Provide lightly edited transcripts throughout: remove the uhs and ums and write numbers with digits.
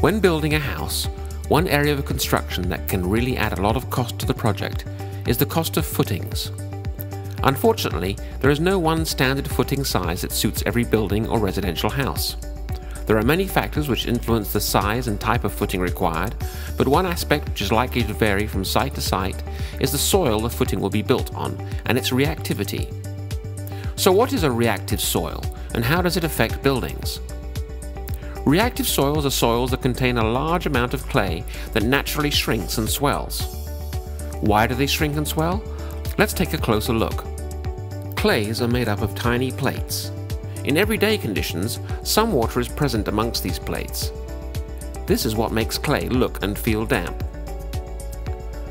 When building a house, one area of construction that can really add a lot of cost to the project is the cost of footings. Unfortunately, there is no one standard footing size that suits every building or residential house. There are many factors which influence the size and type of footing required, but one aspect which is likely to vary from site to site is the soil the footing will be built on and its reactivity. So what is a reactive soil, and how does it affect buildings? Reactive soils are soils that contain a large amount of clay that naturally shrinks and swells. Why do they shrink and swell? Let's take a closer look. Clays are made up of tiny plates. In everyday conditions, some water is present amongst these plates. This is what makes clay look and feel damp.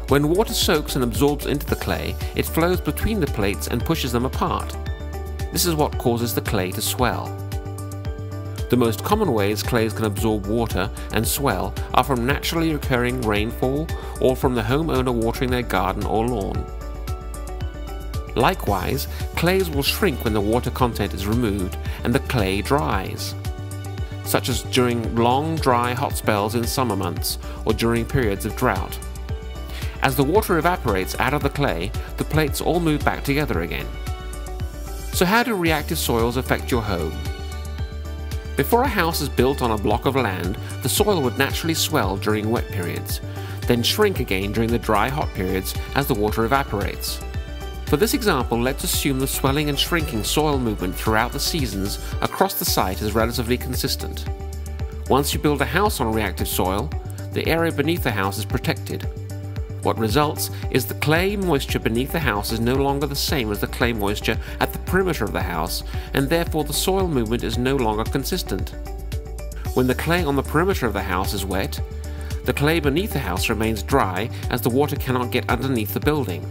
When water soaks and absorbs into the clay, it flows between the plates and pushes them apart. This is what causes the clay to swell. The most common ways clays can absorb water and swell are from naturally occurring rainfall or from the homeowner watering their garden or lawn. Likewise, clays will shrink when the water content is removed and the clay dries, such as during long, dry, hot spells in summer months or during periods of drought. As the water evaporates out of the clay, the plates all move back together again. So how do reactive soils affect your home? Before a house is built on a block of land, the soil would naturally swell during wet periods, then shrink again during the dry, hot periods as the water evaporates. For this example, let's assume the swelling and shrinking soil movement throughout the seasons across the site is relatively consistent. Once you build a house on reactive soil, the area beneath the house is protected. What results is the clay moisture beneath the house is no longer the same as the clay moisture at the perimeter of the house, and therefore the soil movement is no longer consistent. When the clay on the perimeter of the house is wet, the clay beneath the house remains dry as the water cannot get underneath the building.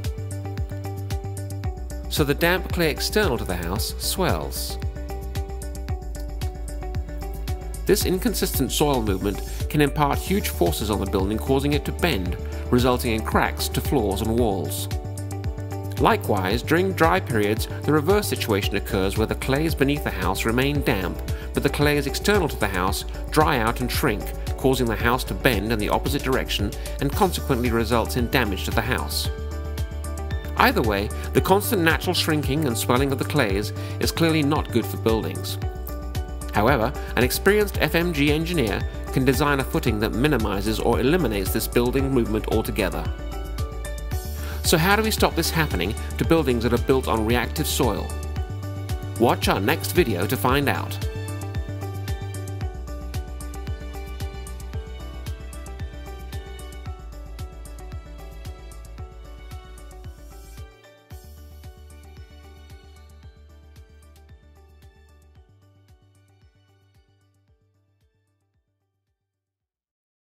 So the damp clay external to the house swells. This inconsistent soil movement can impart huge forces on the building, causing it to bend, resulting in cracks to floors and walls. Likewise, during dry periods, the reverse situation occurs where the clays beneath the house remain damp, but the clays external to the house dry out and shrink, causing the house to bend in the opposite direction and consequently results in damage to the house. Either way, the constant natural shrinking and swelling of the clays is clearly not good for buildings. However, an experienced FMG engineer can design a footing that minimizes or eliminates this building movement altogether. So how do we stop this happening to buildings that are built on reactive soil? Watch our next video to find out.